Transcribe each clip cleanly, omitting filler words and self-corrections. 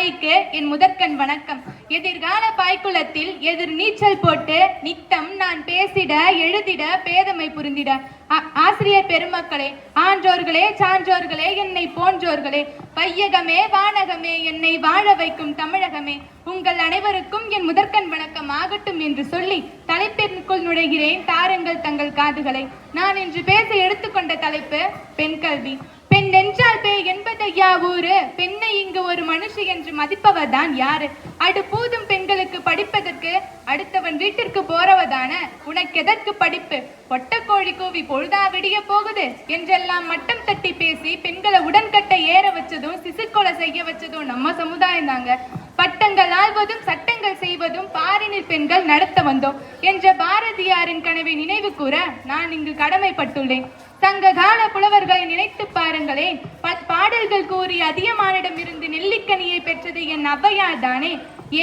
தாய்க்கு என் முதற்கண் வணக்கம். எதிர்கால பாய்க்குளத்தில் எதிர் நீச்சல் போட்டு நித்தம் நான் பேசிட எழுதிட பேதமை புரிந்திட. ஆசிரியர் பெருமக்களே, ஆன்றோர்களே, சான்றோர்களே, என்னை போன்றோர்களே, வையகமே வானகமே, என்னை வாழ வைக்கும் தமிழகமே, உங்கள் அனைவருக்கும் என் முதற்கண் வணக்கம் ஆகட்டும் என்று சொல்லி தலைப்பிற்குள் நுழைகிறேன். தாருங்கள் தங்கள் காதுகளை. நான் இன்று பேச எடுத்துக்கொண்ட தலைப்பு பெண் கல்வி. பெண் என்றால் பேய் என்பதையா ஊரு? பெண்ணை இங்கு ஒரு மனுஷி என்று மதிப்பவர் தான் யாரு? அடுப்பூதும் பெண்களுக்கு படிப்பதற்கு அடுத்தவன் வீட்டிற்கு போறவதான உனக்கு எதற்கு படிப்பு? ஒட்டக்கோழி கூவி பொழுதா விடிய போகுது என்றெல்லாம் மட்டம் தட்டி பேசி பெண்களை உடன்கட்டை ஏற வச்சதும் சிசுக்கொலை செய்ய வச்சதும் நம்ம சமுதாயம் தாங்க. பட்டங்கள் ஆள்வதும் சட்டங்கள் செய்வதும் பாரினில் பெண்கள் நடத்த வந்தோம் என்ற பாரதியாரின் கனவை நினைவு கூற நான் இங்கு கடமைப்பட்டுள்ளேன். சங்க கால புலவர்களை நினைத்து பாருங்களேன். பாடல்கள் கூறி அதியமானிடம் இருந்து நெல்லிக்கனியை பெற்றது என் ஔவையார் தானே.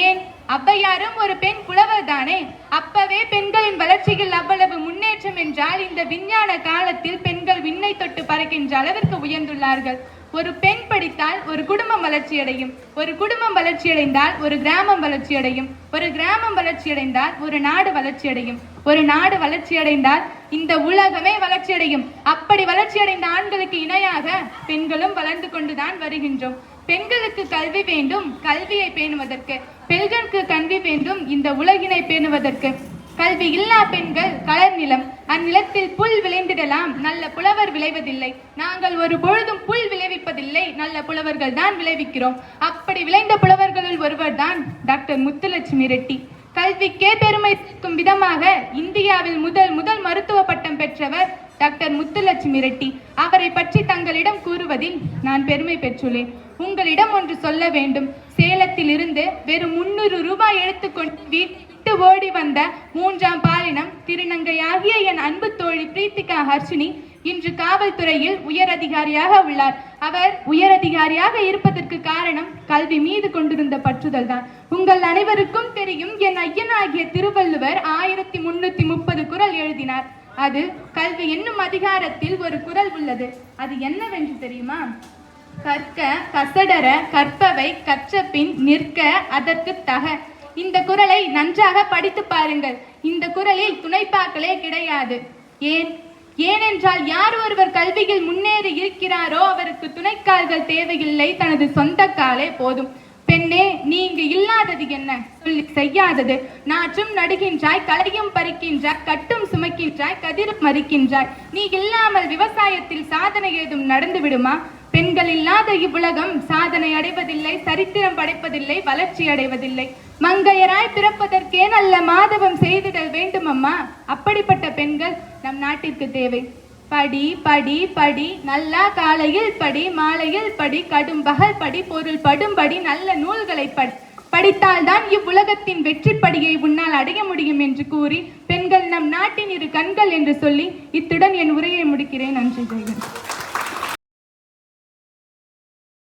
ஏன், ஔவையாரும் ஒரு பெண் புலவர் தானே. அப்பவே பெண்களின் வளர்ச்சியில் அவ்வளவு முன்னேற்றம் என்றால் இந்த விஞ்ஞான காலத்தில் பெண்கள் விண்ணை தொட்டு பறக்கின்ற அளவிற்கு உயர்ந்துள்ளார்கள். ஒரு பெண் படித்தால் ஒரு குடும்பம் வளர்ச்சியடையும், ஒரு குடும்பம் வளர்ச்சியடைந்தால் ஒரு கிராமம் வளர்ச்சியடையும், ஒரு கிராமம் வளர்ச்சியடைந்தால் ஒரு நாடு வளர்ச்சியடையும், ஒரு நாடு வளர்ச்சியடைந்தால் இந்த உலகமே வளர்ச்சியடையும். அப்படி வளர்ச்சியடைந்த ஆண்களுக்கு இணையாக பெண்களும் வளர்ந்து கொண்டுதான் வருகின்றோம். பெண்களுக்கு கல்வி வேண்டும் கல்வியை பேணுவதற்கு, பெண்களுக்கு கல்வி வேண்டும் இந்த உலகினை பேணுவதற்கு. கல்வி இல்லா பெண்கள் கலர் நிலம், அந்நிலத்தில் புல் விளைந்திடலாம், நல்ல புலவர் விளைவதில்லை. நாங்கள் ஒரு பொழுதும் புல் விளைவிப்பதில்லை, நல்ல புலவர்கள் தான் விளைவிக்கிறோம். அப்படி விளைந்த புலவர்களில் ஒருவர் தான் டாக்டர் முத்துலட்சுமி ரெட்டி. கல்விக்கே பெருமை சேர்க்கும் விதமாக இந்தியாவில் முதல் மருத்துவ பட்டம் பெற்றவர் டாக்டர் முத்துலட்சுமி ரெட்டி. அவரை பற்றி தங்களிடம் கூறுவதில் நான் பெருமை பெற்றுள்ளேன். உங்களிடம் ஒன்று சொல்ல வேண்டும். சேலத்தில் இருந்து வெறும் 300 ரூபாய் எடுத்துக்கொண்டு விட்டு ஓடி வந்த 3ஆம் பாலினம் திருநங்கையாகிய என் அன்பு தோழி பிரீத்திகா ஹர்ஷினி இன்று காவல்துறையில் உயரதிகாரியாக உள்ளார். அவர் உயரதிகாரியாக இருப்பதற்கு காரணம் கல்வி மீது கொண்டிருந்த பற்றுதல் தான். உங்கள் அனைவருக்கும் தெரியும், என் ஐயனாகிய திருவள்ளுவர் 1330 குறள் எழுதினார். அது கல்வி என்னும் அதிகாரத்தில் ஒரு குறள் உள்ளது. அது என்னவென்று தெரியுமா? கற்க கசடர கற்பவை கற்றபின் நிற்க அதற்கு தக. இந்த குறளை நன்றாக படித்து பாருங்கள். இந்த குறளில் துணைப்பாக்களே கிடையாது. ஏனென்றால் யார் ஒருவர் கல்வியில் முன்னேறி இருக்கிறாரோ அவருக்கு துணைக்கால்கள் தேவையில்லை, தனது சொந்த காலே போதும். பெண்ணே, நீ இங்கு இல்லாதது என்ன? சொல்லி செய்யாதது. நாற்றும் நடுகின்றாய், களையும் பறிக்கின்றாய், கட்டும் சுமக்கின்றாய், கதிரும் மறிக்கின்றாய். நீ இல்லாமல் விவசாயத்தில் சாதனை ஏதும் நடந்து விடுமா? பெண்கள் இல்லாத இவ்வுலகம் சாதனை அடைவதில்லை, சரித்திரம் படைப்பதில்லை, வளர்ச்சி அடைவதில்லை. மங்கையராய் பிறப்பதற்கே நல்ல மாதவம் செய்திடல் வேண்டும் அம்மா. அப்படிப்பட்ட பெண்கள் நம் நாட்டிற்கு தேவை. படி படி படி, நல்லா காலையில் படி, மாலையில் படி, கடும் பகல் படி, பொருள் படும்படி நல்ல நூல்களை படி. படித்தால்தான் இவ்வுலகத்தின் வெற்றி படியை உன்னால் அடைய முடியும் என்று கூறி பெண்கள் நம் நாட்டின் இரு கண்கள் என்று சொல்லி இத்துடன் என் உரையை முடிக்கிறேன். நன்றி.